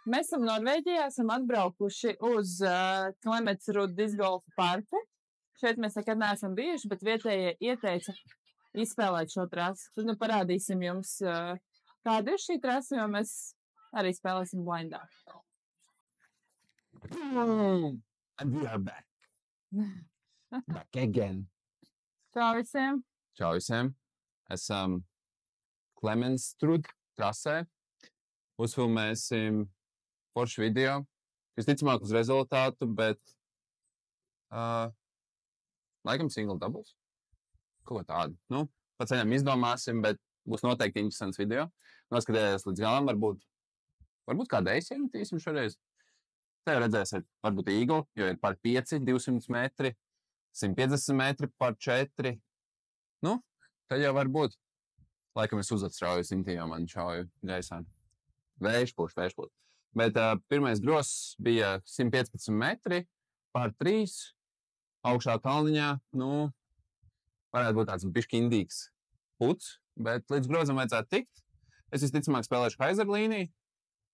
Mēs esam Norvēģijā, esam atbraukuši uz Klemetsrud discgolfa parku. Šeit mēs nekad neesam bijuši, bet vietējie ieteica izspēlēt šo trasi. Tad nu parādīsim jums, kāda ir šī trasa, jo mēs arī spēlēsim blindā. And we are back. Back again. Čau visiem! Čau visiem. Esam Klemetsrud trasē. Uzfilmēsim foršu video. Visticamāk uz rezultātu, bet laikam single doubles. Ko tādu. Nu, pa ceļam izdomāsim, bet būs noteikti interesants video. Noskatieties līdz galam, varbūt kādu iemetīsim šoreiz. Te jau redzēsiet, varbūt Eagle, jo ir par 5, 200 metri, 150 metri par 4. Nu, tad jau varbūt. Laikam es uzatstrauju simtī, jo man čauju gaisā. Vējš pūš. Bet pirmais gross bija 115 metri par 3. Augšā kalniņā, nu, varētu būt tāds bišķi indīgs puts, bet līdz grozam vajadzētu tikt. Es visticamāk spēlēšu Kaiser līniju.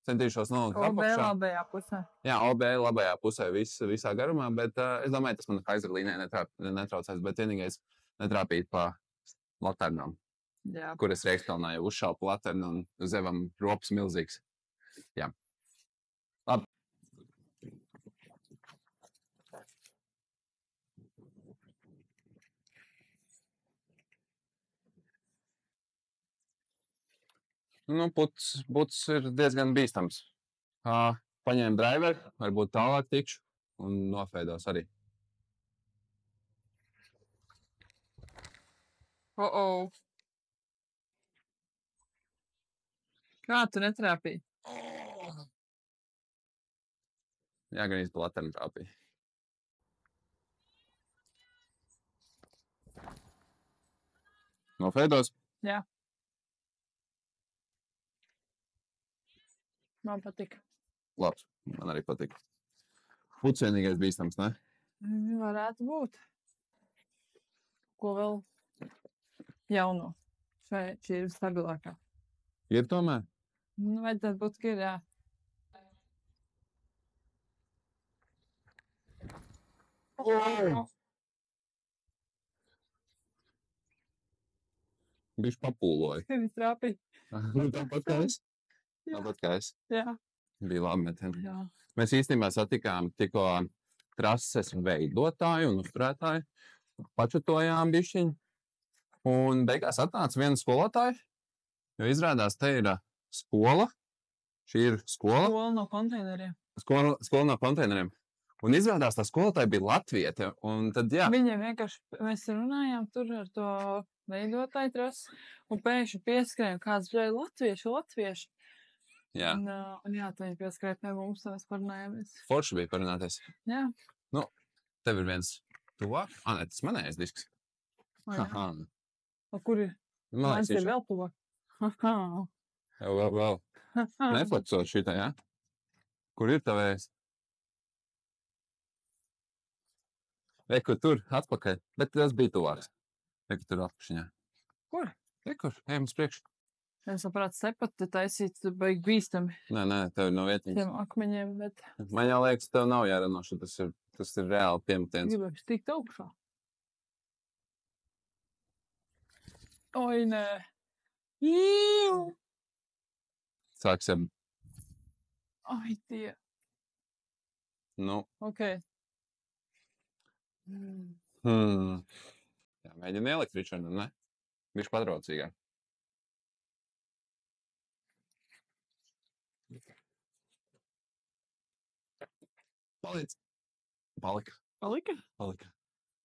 Centīšos nolikt apakšā. OB labajā pusē. Jā, OB labajā pusē visā garumā, bet es domāju, tas man Kaiser līnijai netraucēs, bet vienīgais netrāpīt pa laternām. Jā. Kur es Reikspilnā jau uzšaupu laternu un zevam rops milzīgs. Jā. Labi. Nu, puts ir diezgan bīstams. Paņēmu driver, varbūt tālāk tikšu un nofēdos arī. Kā tu netrāpīji? Jā, gan īsti pa laternu trāpīja. Nofēdos? Jā. Man patika. Labs, man arī patika. Puts vienīgais bīstams, ne? Varētu būt. Ko vēl jauno? Šī ir stabilākā. Ir tomēr? Nu, vajadzētu būt, ka ir, jā. Bišķi papūloja. Tevis trāpīja. Tāpat kā es? Tāpat kā es. Jā. Bija labi metieni. Jā. Mēs īstenībā satikām tikko trases veidotāju un uzturētāju. Pačatojām bišķiņu. Un beigās atnāca viena skolotāja, jo izrādās te ir skola. Šī ir skola. Skola no konteineriem. Skola no konteineriem. Un izrādās tā skolotāja bija latviete. Un tad, jā. Viņiem vienkārši, mēs runājām tur ar to veidotāju trasi, un pēkšņi pieskrēja kāds bija latvieši. Jā. Un jā, tā viņi pieskrēja pie mums, un mēs parunājāmies. Forši bija parunāties. Jā. Nu, tev ir viens tuvāk. Nē, tas manējais disks. Aha. O, kur ir? Mans ir vēl tuvāk. Vēl. Nefleksot šitā, jā? Kur ir tavējais? Rekur tur, atpakaļ. Bet tas bija tuvāks. Rekur tur apakšiņā. Kur? Rekur, ejam uz priekšu. Es sapratu, sepati taisīt, tu baigi bīstami. Nē, tev ir no vietiņas. Tiem akmeņiem, bet... Man jau liekas, tev nav jāranoši. Tas ir reāli piemetiens. Gribēju stikt augšā. Oi, nē. Īu! Sāksim. Ai, tie. Nu. Ok. Jā, mēģina ielikt Ričardam, ne? Viņš patraucīgāk. Palika.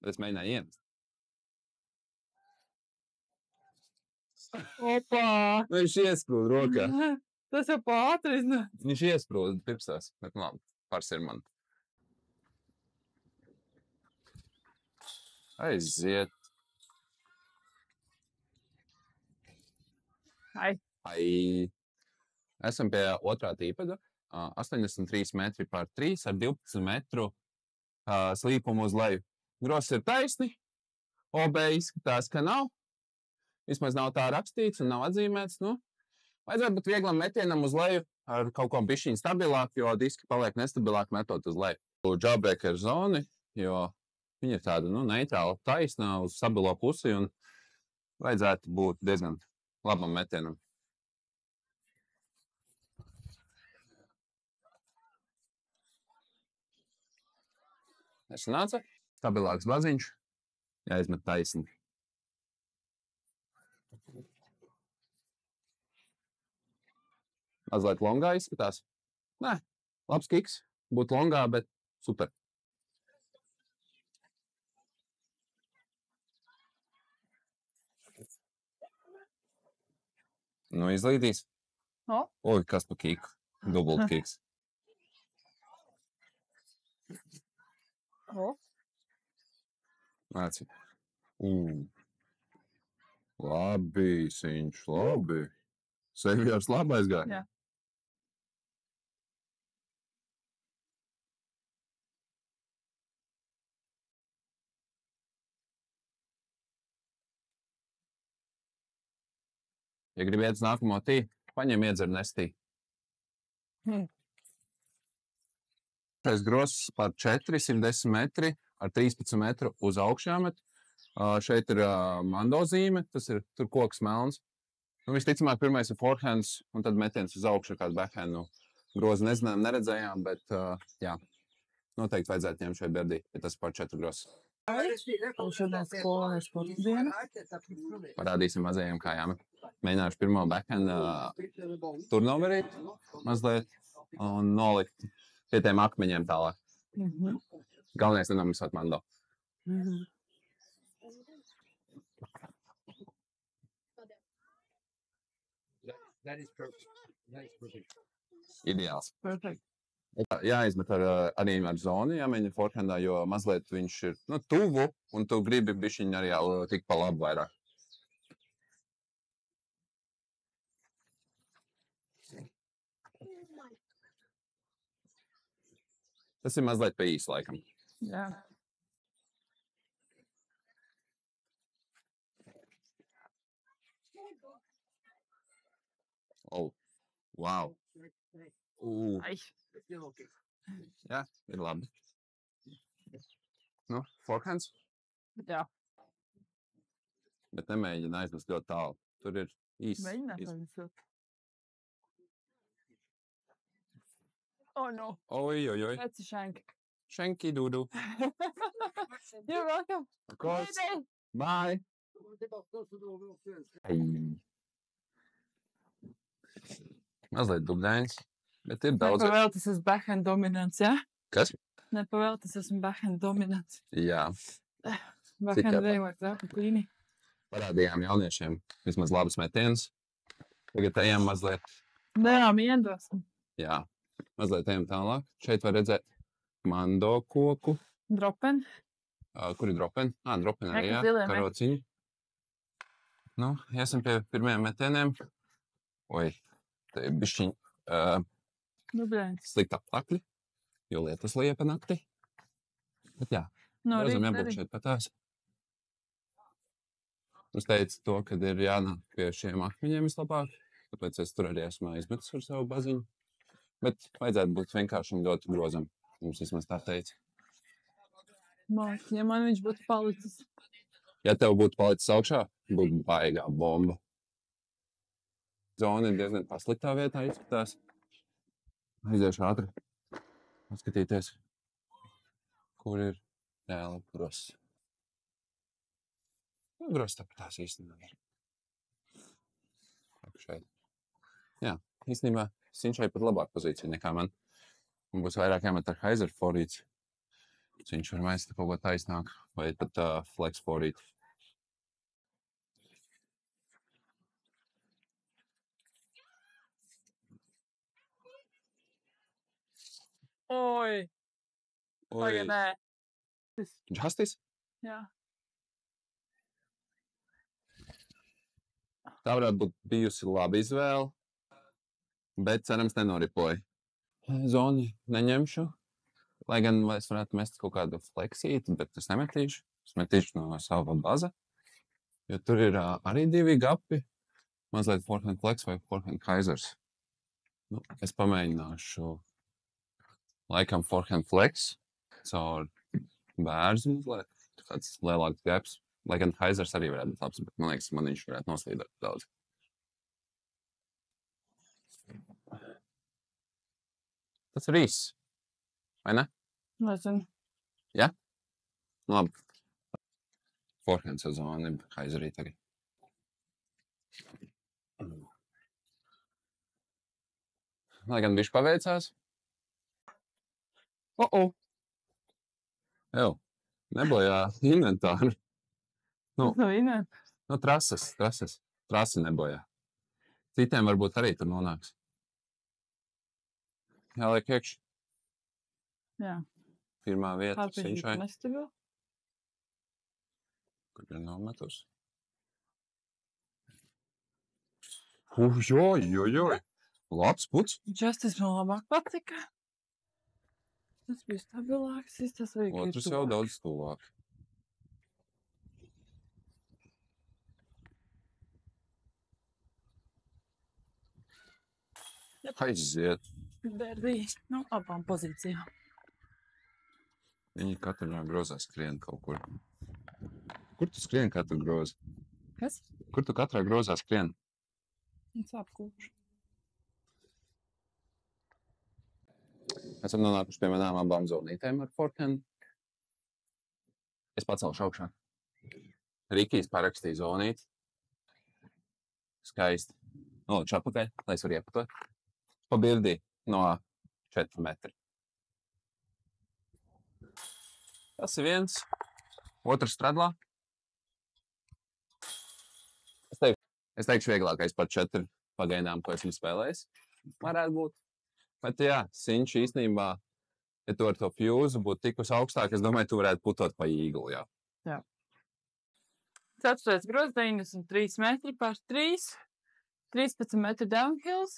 Bet es mēģināju iemest. Opā! Viņš iesprūd rokā. Tas jau pātris, ne? Viņš iesprūd pirkstās, bet labi, pars ir man. Aiziet. Ai. Esam pie otrā tīpada. 83 metri par 3 ar 12 metru slīpumu uz leju. Gross ir taisni. OB izskatās, ka nav. Vismaz nav tā rakstīts un nav atzīmēts. Nu, vajadzētu būt vieglam metienam uz leju. ar kaut ko bišķiņ stabilāk, jo diski paliek nestabilāk metot uz leju. Jawbreaker zoni, jo viņa ir tāda, neitrāla, taisna uz stabilo pusi un vajadzētu būt diezgan labam metienam. Nesanāca? Stabilāks baziņš, jāizmet taisni. Mazliet longā izskatās. Nē, labs kiks. Būt longā, bet super. Izlīdīs. Oi, kas pa kiku? Dubult kiks. Nāci. Labi, Siņš, labi. Sevijārs labi aizgāja. Jā. Ja gribi iet uz nākamo tī, paņem iedzer nestī. Šais grozs par 410 metri ar 13 metru uz augšu jāmet. Šeit ir mando zīme, tas ir tur koks melns. Visticamāk, pirmais ir forehands, un tad metiens uz augšu ar kādu backhandu. Grozu nezinām, neredzējām, bet jā, noteikti vajadzētu ņemt šeit birdī, ja tas par 4 grozs. Šodien skolā ir sporta diena. Parādīsim mazajiem kājām. Mēģināšu pirmo backhandu turnoverīt mazliet un nolikt pie tiem akmeņiem tālāk. Galvenais nenomiksot mando. Ideāls. Perfect. Jāizmet arī ar zoni, jāmēģina forehandā, jo mazliet viņš ir tuvu, un tu gribi bišķiņ arī tik pa labu vairāk. Tas ir mazliet pa īsu laikam. Jā. Oh, wow. Ai. Jā, ir labi. Forehands? Jā. Bet nemēģina aizmest ļoti tālu. Tur ir īsts. Mēģināt aizmest. Oh, no. Oi. That's a shank. Shanky dudu. You're welcome. Of course. Bye. Ai. Mazliet dubļains, bet ir daudz. Nepavēl tas esmu backhand dominants, jā? Kas? Nepavēl tas esmu backhand dominants. Jā. Backhand vajag zāku klīni. Parādījām jauniešiem vismaz labas metienas. Tagad ejam mazliet. Dējām iendosim. Jā. Mazliet ejam tālāk. Šeit var redzēt mando koku. Dropen. Kur ir dropen? Dropen arī, jā. Ziliem, Karociņi. Iesim pie pirmajiem metieniem. Oi, te ir bišķiņ slikti apstākļi, jo lietas liepa naktī. Bet jā, grozam jābūt šeit patās. Es teicu to, kad ir jānāk pie šiem akmeņiem vislabāk, tāpēc es tur arī esmu aizmetis ar savu baziņu. Bet vajadzētu būt vienkārši un ļoti grozam. Mums vismaz tā teica. Ja man viņš būtu palicis. Ja tev būtu palicis augšā, būtu baigā bomba. Zona ir diezgan pasliktā vietā izskatās. Aiziešu ātri paskatīties, kur ir reāli gross. Gross tāpēc tās īstenībā ir. Šeit. Jā, īstenībā Sinšai pat labāk pozīcija nekā man. Man būs vairāk jāmet ar Heizer forīts. Sinš var mest kaut ko taisnāk vai pat flex forīt. Oi. Pagaid, nē. Justice? Jā. Tā varētu būt bijusi laba izvēle, bet cerams nenoripoja. Zoni neņemšu, lai gan es varētu mest kaut kādu fleksīti, bet es nemetīšu. Es metīšu no sava baza, jo tur ir arī divi gapi, mazliet forehand flex vai forehand kaisers. Nu, es pamēģināšu laikam forehand flex caur bērzu mazliet. Tāds lielāks gaps. Lai gan Haizers arī varētu būt labs, bet man liekas, man viņš varētu noslīdēt daudz. Tas ir īss. Vai ne? Nezinu. Ja? Labi. Forehand sezoni Haizerī tagad. Lai gan viņš paveicās. Jau, nebojā inventāru. Nu, trases. Trasi nebojā. Citiem varbūt arī tur nonāks. Jāliek iekš. Jā. Pirmā vieta Sinšai. Nestabil. Kur ir nometus? Joj. Labs puts. Justis man labāk patika. Tas bija stabilāks. Tas arī Otrs jau daudz stulāk. Aiziet. Bērdī. Nu, abām pozīcijām. Viņi katrā grozā skrien kaut kur. Kur tu skrien katru grozu? Kas? Kur tu katrā grozā skrien? Sāp kūšu. Esam nonākuši pie manām abām zonītēm ar forehand. Es pacelšu augšā. Rikijs parakstīja zonīti. Skaisti. Nolaišu atpakaļ, lai es varu iepatot. Pa birdī no 4 metri. Tas ir viens. Otrs stradlā. Es teikšu vieglākais par 4 pagaidām, ko esmu spēlējis. Varētu būt. Bet jā, Sinš īstenībā, ja tu ar to fjūzu būtu tikus augstāk, es domāju, tu varētu putot pa īglu, jā. Jā. 4. groz 93 metri par 3. 13 metri downhills.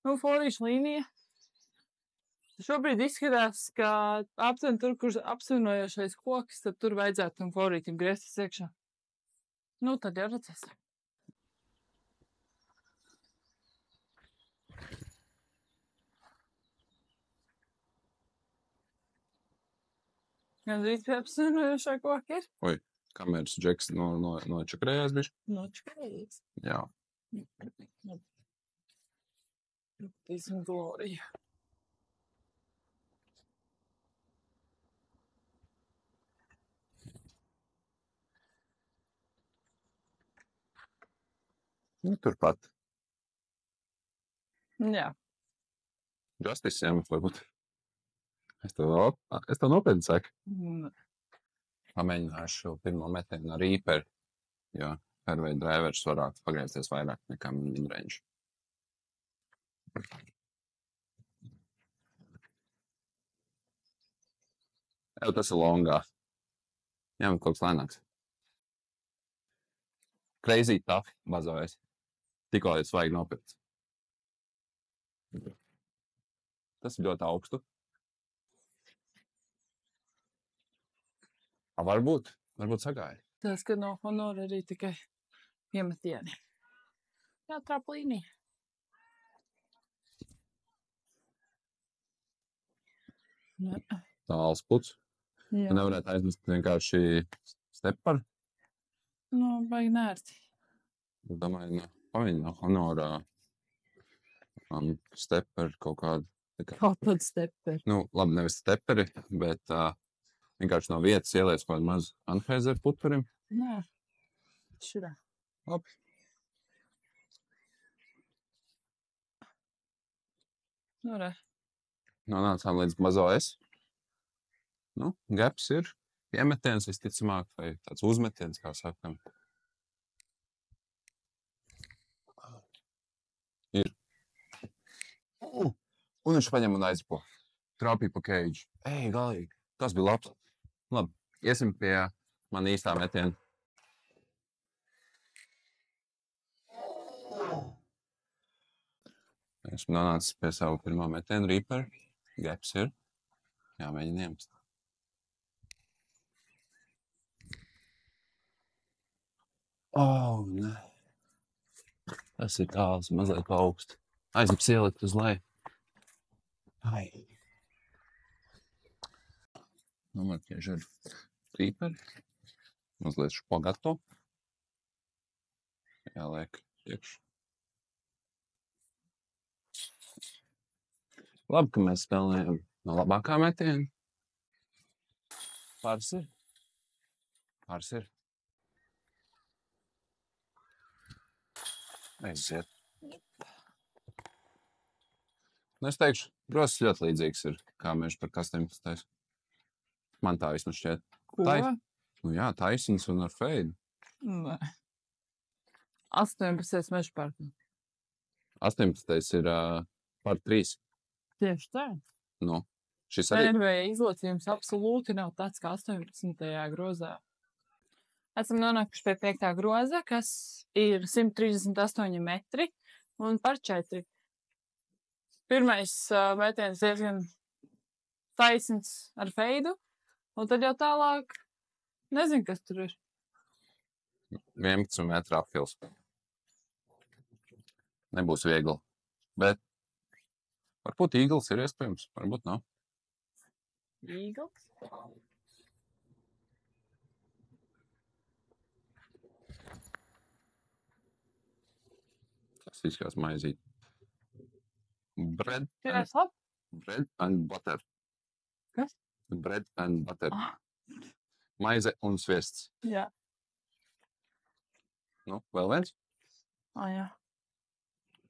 Nu, forīša līnija. Šobrīd izskatās, ka aptuveni tur, kur apsavienojošais koks, tad tur vajadzētu tam forītim griezties iekšā. Nu, tad jau redzēsim. Gan drīz pie apsavienojošā koka ir? Oi, kameras džeks nočakrējās bišķi? Nočakrējās. Jā. Rūptīsim gloriju. Nu, turpat. Jā. Justis jāmet, varbūt. Es to nopietni saku. Pamēģināšu pirmo metienu ar Reaper, jo fairway drivers varētu pagriezties vairāk nekā midrange. Jau tas ir longā. Jāmet kaut kas lēnāks. Crazy tough bazojas. Tikko ir svaigi nopirkts. Tas ir ļoti augstu. Varbūt sagāja. Tas, ka no honora arī tikai iemetieni. Jā, traplīnī. Tāls puts. Jā. Tu nevarētu aizmest vienkārši stepper. Nu, baigi nērti. Es domāju, pamēģinu no honora stepper kaut kādu. Kaut tad stepper. Nu, labi, nevis stepperi, bet vienkārši no vietas ieliec kaut kādu mazu Anheuser puturim. Nē. Šurā. Labi. Nu, re. Nonācām līdz mazo S. Nu, gaps ir piemetiens visticamāk, vai tāds uzmetiens, kā sakam. Ir. Un viņš paņem un aizpo. Trāpīja pa cage. Ej, galīgi. Tas bija labs. Labi, iesim pie man īstā metiena. Esmu nonācis pie savu pirmā metienu Reaper. Gaps ir. Jāmēģina iemest. Nē. Tas ir tāls, mazliet pa augstu. Aizlips ielikt uz leju. Ai. Nomarķiešu ar tīperi. Mazliet špagato. Jāliek iekš. Labi, ka mēs spēlējam no labākā metiena. Pāris ir. Aiziet. Nu, es teikšu, grozs ļoti līdzīgs ir, kā meža par 18. Man tā vismaz šķiet. Ko? Nu jā, taisins un ar feidu. Nē. 18. meža parkā. 18. ir par 3. Tieši tā. Nu, šis arī. Fērvēja izlocījums absolūti nav tāds kā 18. grozā. Esam nonākuši pie 5. groza, kas ir 138 metri un par 4. Pirmais metiens diezgan taisns ar feidu, un tad jau tālāk nezinu, kas tur ir. 11 metru apfils. Nebūs viegli. Bet varbūt īgls ir iespējams, varbūt nav. Īgls? Tas izskatās maizīt. Bread Tirās labi? and butter. Kas? Bread and butter. Ah, Maize un sviests. jā. Nu, vēl viens? Jā.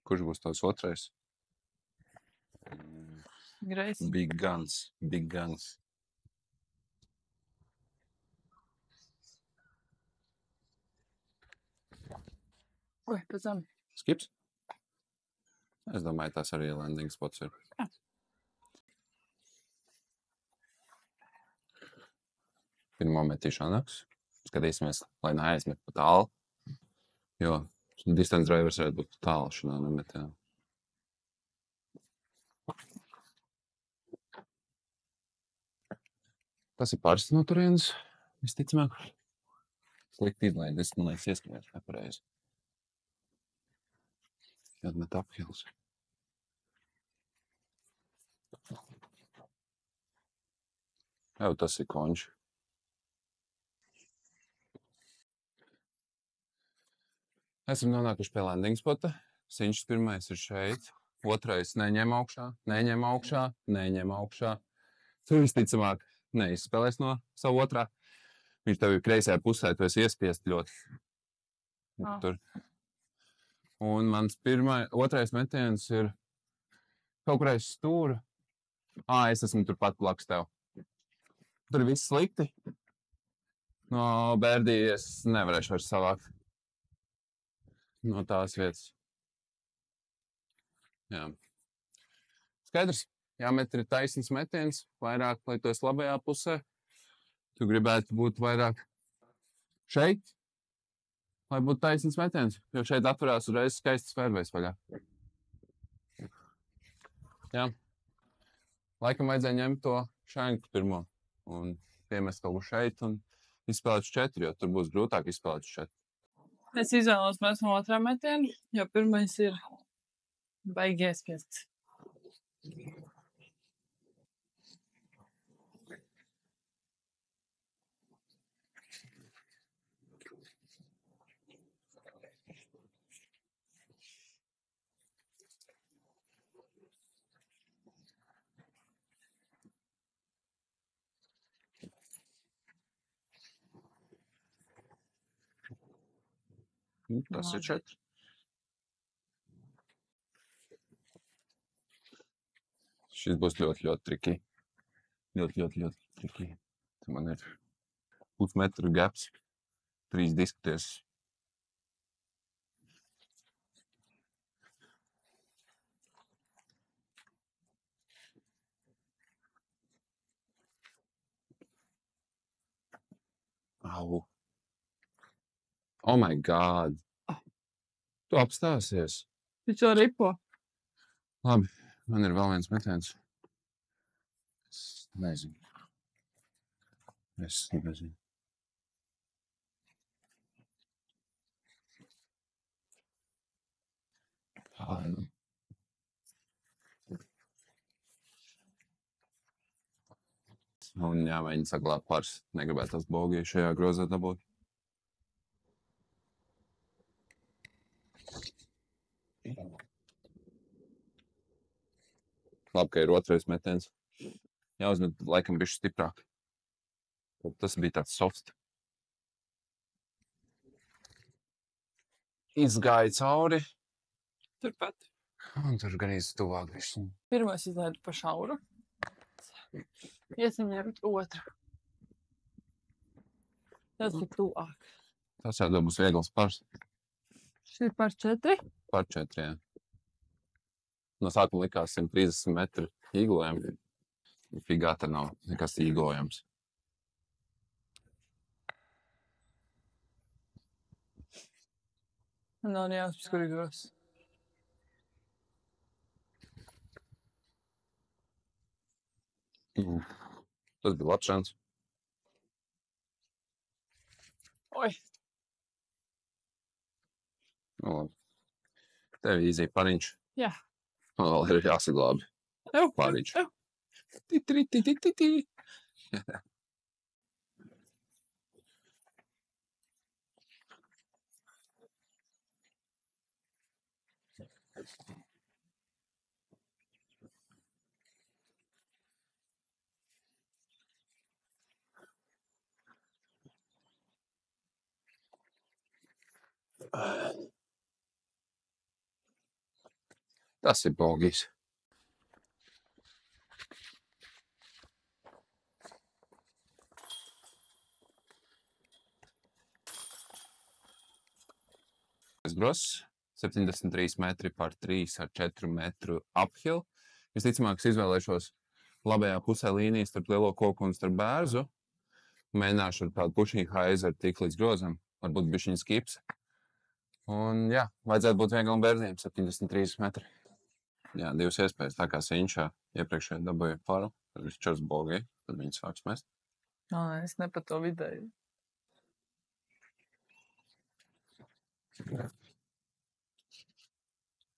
Kurš būs tās otrais? Greis. Big guns. Big guns. Oi, pēc tam. Skips? Es domāju, tas arī landing spots ir. Jā. Pirmo metīšu anaks. Skatīsimies, lai neaizmet pa tālu. Jo distance drivers varētu būt pa tālu šādā nemetienā. Tas ir parasti no turienes, visticamāk. Slikti izlaidis, man liekas, ieskatījās nepareizi. Jāatmet uphills. Jau tas ir konči. Esam nonākuši pie landing spota. Siņš pirmais ir šeit. Otrais neņem augšā. Tu visticamāk neizspēlēs no savu otrā. Viņš tev ir kreisajā pusē, tu esi iespiest ļoti. Tur. Un mans otrais metiens ir kaut kur aiz stūra. Es esmu turpat blakus tev. Tur ir viss slikti. No bērdī es nevarēšu vairs savākt. No tās vietas. Jā. Skaidrs. Jāmet ir taisns metiens. Vairāk, lai tu esi labajā pusē. Tu gribētu būt vairāk šeit. Lai būtu taisns metiens. Jo šeit atverās uzreiz skaistas fērvejs vaļā. Jā. Laikam vajadzēja ņemt to šāņku pirmo. Un piemest kaut ko šeit un izspēlēt uz 4, jo tur būs grūtāk izspēlēt uz 4. Es izvēlos mēs no otrā metienu, jo pirmais ir baigi iespiests. Tas ir 4. Šis būs ļoti triki. Ļoti triki. Man ir pusmetru gaps. 3 diskuties. Au. Oh my God. Tu apstāsies. Viņš jau ripo. Labi, man ir vēl viens metiens. Es nezinu. Un jāmēģina saglābt pāris. Negribētu tās bogi šajā grozā dabūt. Labi, ka ir otrais metiens. Jāuzmet laikam bišķi stiprāk. Tas bija tāds soft. Izgāja cauri. Turpat. Un tur gan tuvāk bišķi. Pirmais izlaidu pa šauru. Iesim ņemt otru. Tas ir tuvāk. Tas jādod būs viegls pars. Šis ir par 4. Par 4, jā. No sākuma likās 130 metru īglojami. Figā te nav nekas īglojams. Nav nejausmas, kur ir gros. Tas bija labs šans. Oi. Nu, labi. Tev īzī pariņš. Jā. Vēl ir jāsaglābi. Pariņš. Ti. Tas ir bogijs. Gross, 73 metri par 3 ar 4 metru uphill. Visticamāk, es izvēlēšos labajā pusē līnijas starp lielo koku un starp bērzu. Mēģināšu ar tādu pushing haizer tik līdz grozam. Varbūt bišķiņas skips. Un jā, vajadzētu būt vieglam bērziem, 73 metri. Jā, divas iespējas. Tā kā Sinčā iepriekšēji dabūja paru, tad viņš čers bogi, tad viņi sāks mest. Nē, es ne pa to vidēju.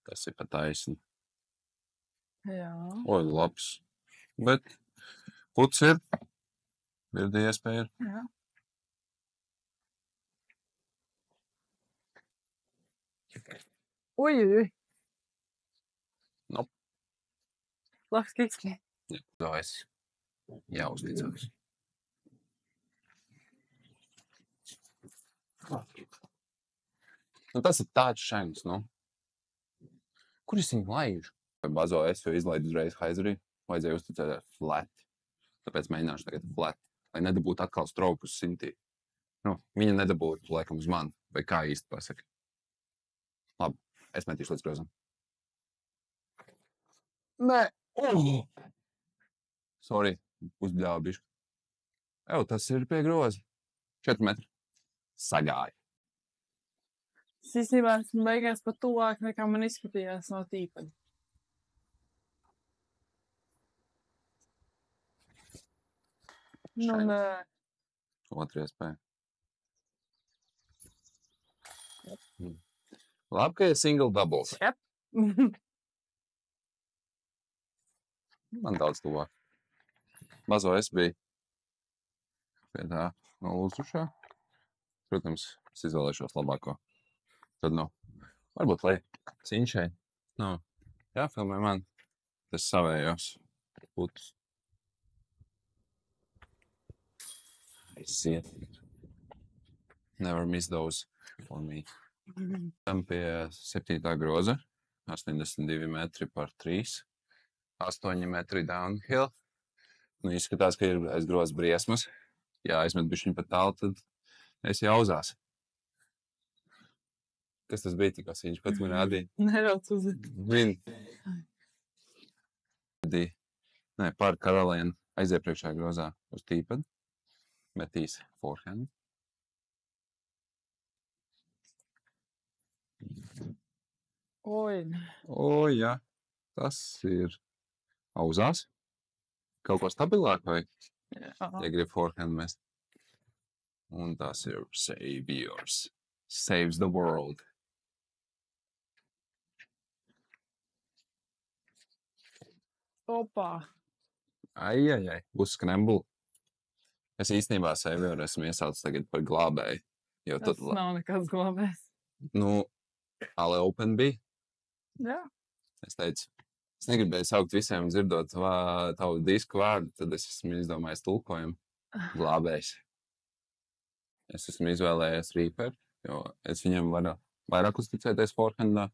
Tas ir pat taisni. Jā. Oi, labs. Bet puts ir. Birdi iespēja ir. Jā. Oi. Nope. Labs kiks. Jā, dājas. Jāuzticās. Nu, tas ir tāds šengs, nu. Kur es viņu laižu? Bazo es jau izlaidu uzreiz haizerī. Vajadzēja uzticēt flat. Tāpēc mēģināšu tagad flat. Lai nedabūtu atkal stroku uz Sintī. Nu, viņa nedabūtu, laikam, uz mani. Vai kā īsti pasaka? Labi, es metīšu līdz grozam. Nē. Sorry, uzbļāvu bišku. Ew, tas ir pie groza. 4 metri. Sagāja. Es īstenībā esmu beigās pat tuvāk, nekā man izskatījās no tīpaņa. Nu, nē. Otra iespēja. Labi, ka ir single doubles. Yep. Man daudz tuvāk. Bazo es biju pie tā nolūzušā. Protams, es izvēlēšos labāko. Tad, nu, varbūt, lai Sinčai, nu, jāfilmē man tas savējos putus. Aiziet. Never miss those for me. Tam pie 7. groza, 82 metri par 3, 8 metri downhill. Nu, izskatās, ka ir aiz groza briesmas. Ja aizmet bišķiņ pat tālu, tad es jauzās. Kas tas bija tikās? Viņš pats man rādīja. Nerauc uzīt. Nē, par Karalienu aiziepriekšā grozā uz tīpad. Metīs forehand. Oi. O, jā. Tas ir auzās. Kaut ko stabilāk vai? Jā. Ja grib forehand mest. Un tas ir save yours. Saves the world. Opā. Ai. Būs scramble. Es īstenībā sevi jau esmu iesaucis tagad par glābēju. Jo Tas nav nekāds glābējs. nu, ale open bija. Jā. Es teicu, es negribēju saukt visiem dzirdot tavu disku vārdu, tad es esmu izdomājis tulkojumu glābējs. Es esmu izvēlējies Reaper, jo es viņam varu vairāk uzticēties forehandā.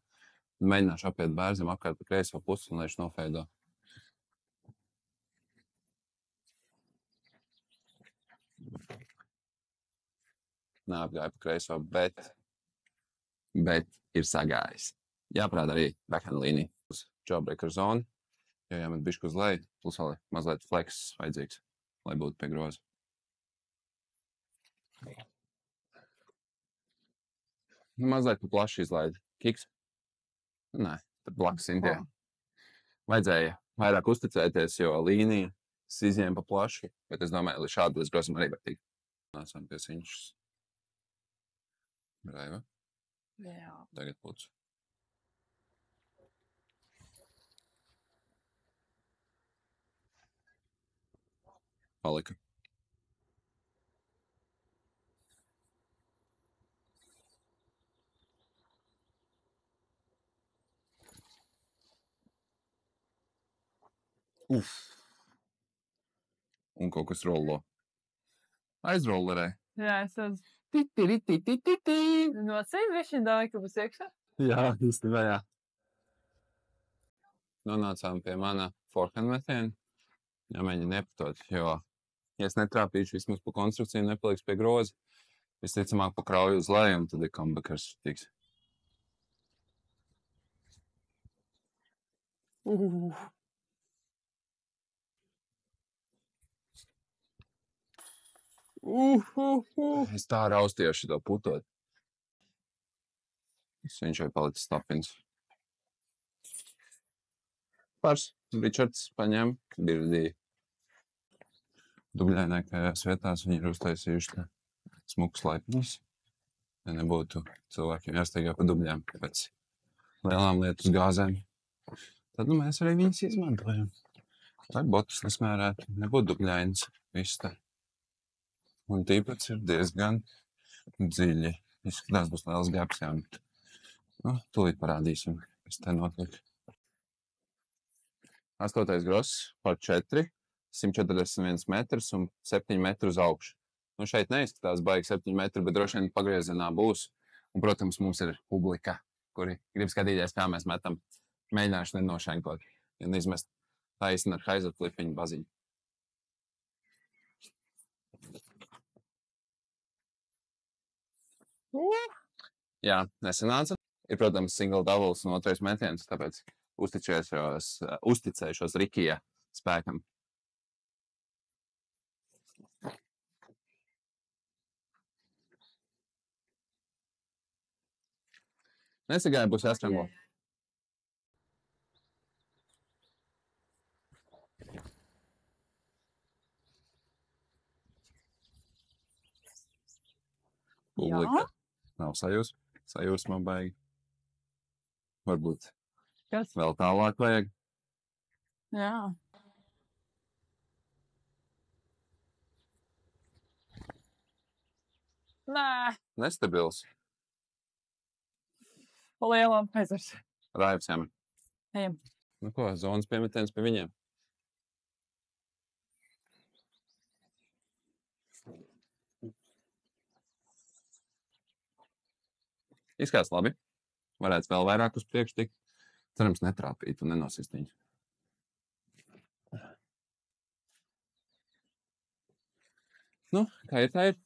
Mēģināšu apiet bērzim apkārt pa kreiso pusi un lai viņš nofeido. Neapgāja pa kreiso, bet ir sagājis. Jāprāda arī backhand līnija uz jawbreaker zonu, jo jāmet bišķi uz leju, plus vēl mazliet flex vajadzīgs, lai būtu pie groza. Mazliet pa plaši izlaid. Kiks? Nē, tad blakus Intie. Vajadzēja vairāk uzticēties, jo līnija izņēma pa plaši, bet es domāju, līdz šādu līdz grozam arī var tikt. Nācām pie siņšas. Braiva? Jā. Tagad puts. Palika. Uf. Un kaut kas rollo. Aizrollerē. Jā, es esmu. Ti. Nocīt višķi dāvi, ka būs iekšā? Jā, īstenībā jā. Nonācām pie mana forehand metiena. Jāmēģina nepatot, jo, ja es netrāpīšu vismaz pa konstrukciju, nepaliks pie groza, visticamāk pa krauju uz leju, un tad ir comebackers tiks. Es tā raustiešu to putot. Viņš jau palicis stapins. Pars Ričards paņem, birdīja. Dubļainākajās vietās viņi ir uztaisījuši smukus laipnis. Ja nebūtu cilvēkiem jāsteigā pa dubļām pēc lielām lietus gāzēm. Tad mēs arī viņas izmantojam. Lai botus nesmērētu, nebūtu dubļainas. Viss tā. Un tīpats ir diezgan dziļi. Izskatās būs liels gaps, jā. Nu, tūlīt parādīsim, kas te notiek. 8. gross par 4, 141 metrs un 7 metru uz augšu. Nu, šeit neizskatās baigi 7 metru, bet droši vien pagriezienā būs. Un, protams, mums ir publika, kuri grib skatīties, kā mēs metam. Mēģināšu nenošenkot, ja izmest taisni ar haizerflipiņu baziņu. Jā, nesanāca. Ir, protams, single doubles un otrais metiens, tāpēc uzticēšos Rikija spēkam. Nesagāja, būs jāstranglo. Publika. Nav sajūsma baigi. Varbūt Kas? vēl tālāk vajag. Jā. Nē. Nestabils. Pa lielām aizars. Raivs jāmet. Ejam. Nu ko, zonas piemetiens pie viņiem. Izskatās labi. Varētu vēl vairāk uz priekšu tikt. Cerams, netrāpīt un nenosist viņu. Nu, kā ir, tā ir.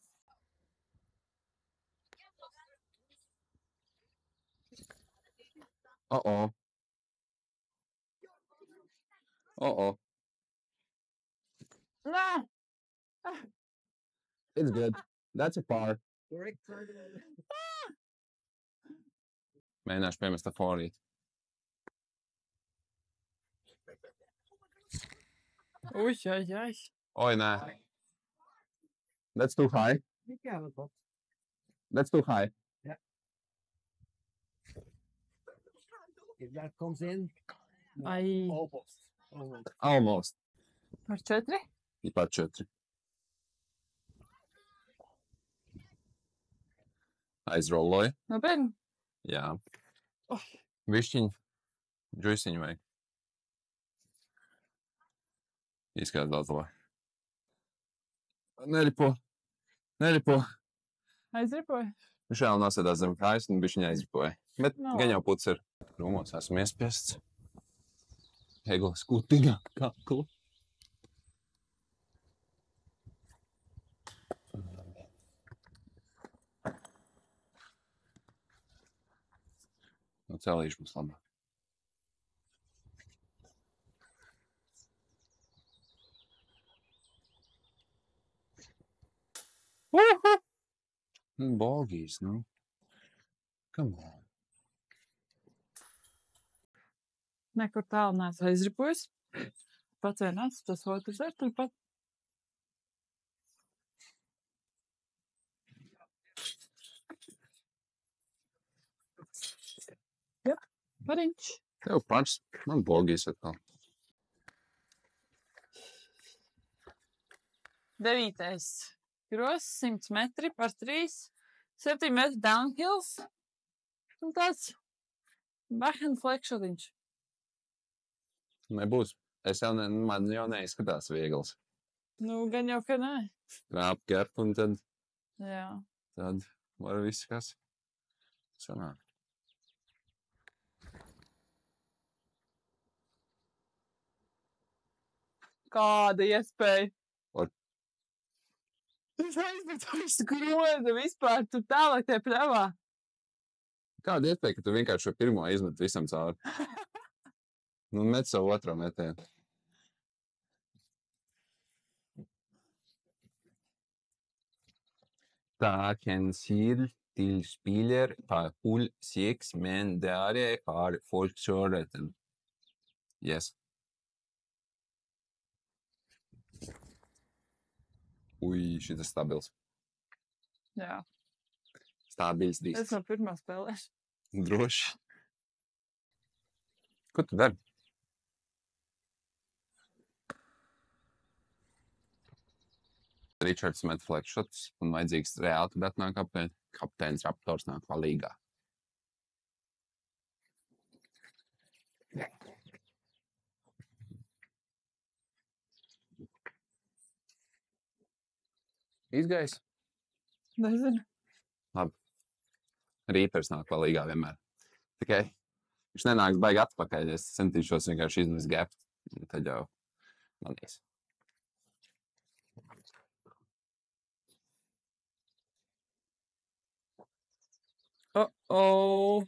Oh. Nē. It's good. That's a par. Mēģināšu piemest ar forīt. Ui. Oi, nē. That's too high. That's too high. Yeah. If that comes in, Ai. almost. Almost. Par 4? Ir par 4. Aizrolloju. Nopietni? Jā. Oh. Višķiņu. Džuisiņu vajag. Izskatās daudz labāk. Neripo. Aizripoju. Viņš vēl nosēdās zem kājas un bišķiņ aizripoja. Bet No, gan jau puts ir. Rūmos esmu iespiests. Eglis kutiņā kaklu. Nu, celīšu mums labāk. Bogīs, nu. Come on. Nekur tālu neesmu aizripojis. Pats vienāds, tas otrs ir turpat. Jā, pariņš. Tev pats, man bogīs atkal. 9. Gros, 100 metri par 3, 7 metri downhills. Un tāds backhand flexioniņš. Nebūs. Man jau neizskatās viegls. Nu, gan jau, ka nē. Trāp kerp un tad Jā. var viss kas sanāk. Kāda iespēja? Var. Es aizmetu visu grozu vispār, tu tālāk te pļavā. Kāda iespēja, ka tu vienkārši šo pirmo izmet visam cauri? Nu, met savu otro metienu. Takensil til spiller par 0-6, men dere har forkjøreten. Yes. Ui, šitas stabils. Jā. Stabils Es disks. no pirmā spēlēšu. Droši. Ko tu dari? Ričards met flekšots un vajadzīgs reāli, tad atnāk kapteinis Raptors nāk palīgā. Izgais? Nezinu. Labi. Rīpers nāk palīgā vienmēr. Tikai viņš nenāks baigi atpakaļ, es centīšos vienkārši izmest gap. Tad jau manīs. Oh.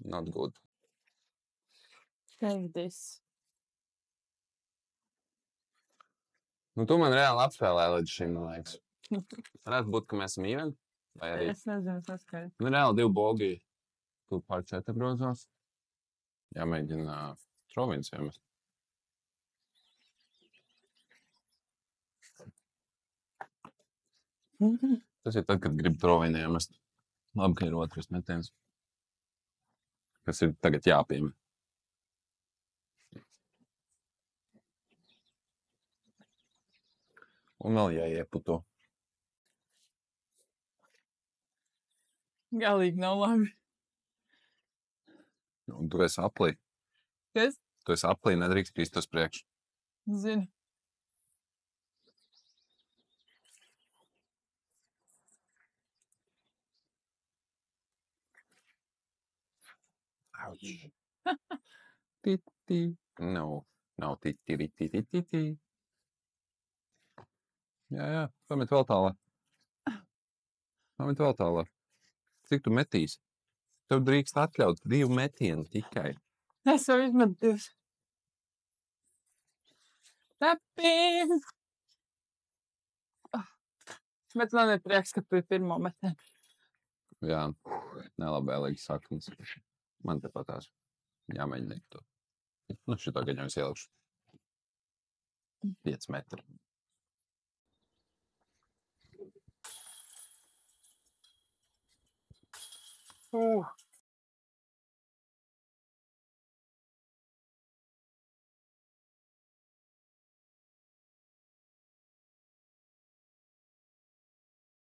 Not good. Take this. Nu, tu man reāli apspēlēji līdz šim, man liekas. Varētu būt, ka mēs esam even, vai arī... Es nezinu, es neskaidru. Nu, reāli 2 bogi. Tu pār 4 grozos. Jāmēģina trovins iemest. Tas ir tad, kad grib trovinu iemest. Labi, ka ir otrs metiens. Kas ir tagad jāpiemet. Un vēl jāieputo. Galīgi nav labi. Un tu esi aplī. Kas? Tu esi aplī, nedrīkst krist uz priekšu. Zinu. Titi. Nav titi. Jā, pamet vēl tālāk. Cik tu metīsi? Tev drīkst atļaut 2 metienu tikai. Es jau izmetu 2. Tapīn! Bet man ir prieks, ka pie pirmo metienu. Jā, nelabēlīgi saknes. Man te patās. Jāmēģina to. Nu, šitā gan jau es ielikšu. 5 metri.